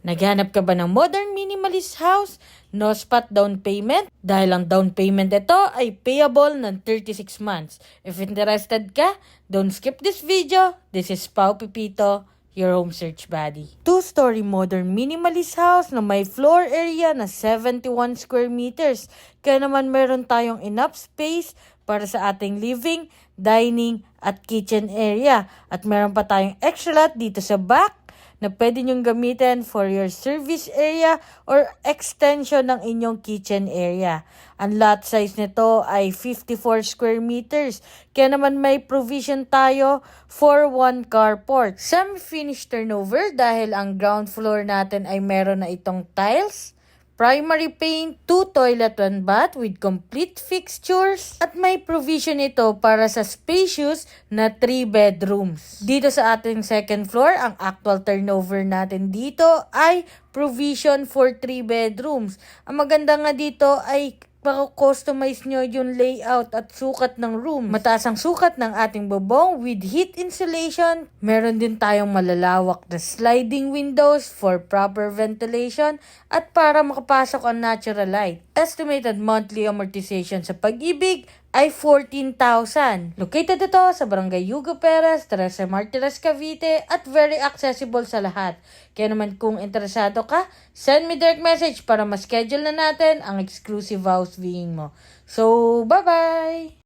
Naghanap ka ba ng modern minimalist house? No spot down payment? Dahil ang down payment ito ay payable ng 36 months. If interested ka, don't skip this video. This is Pao Pipito, your home search buddy. 2-story modern minimalist house na may floor area na 71 square meters. Kaya naman meron tayong enough space para sa ating living, dining, at kitchen area. At meron pa tayong extra lot dito sa back na pwede nyong gamitin for your service area or extension ng inyong kitchen area. Ang lot size nito ay 54 square meters. Kaya naman may provision tayo for 1 carport. Semi-finished turnover dahil ang ground floor natin ay meron na itong tiles, primary paint, 2 toilet, 1 bath with complete fixtures. At may provision ito para sa spacious na 3 bedrooms. Dito sa ating second floor, ang actual turnover natin dito ay provision for 3 bedrooms. Ang maganda nga dito ay mako-customize nyo yung layout at sukat ng room. Mataas ang sukat ng ating bubong with heat insulation. Meron din tayong malalawak na sliding windows for proper ventilation at para makapasok ang natural light. Estimated monthly amortization sa Pag-ibig ay 14,000. Located ito sa Barangay Hugo Perez, Teresa Martires, Cavite at very accessible sa lahat. Kaya naman kung interesado ka, send me direct message para ma-schedule na natin ang exclusive house viewing mo. So, bye-bye!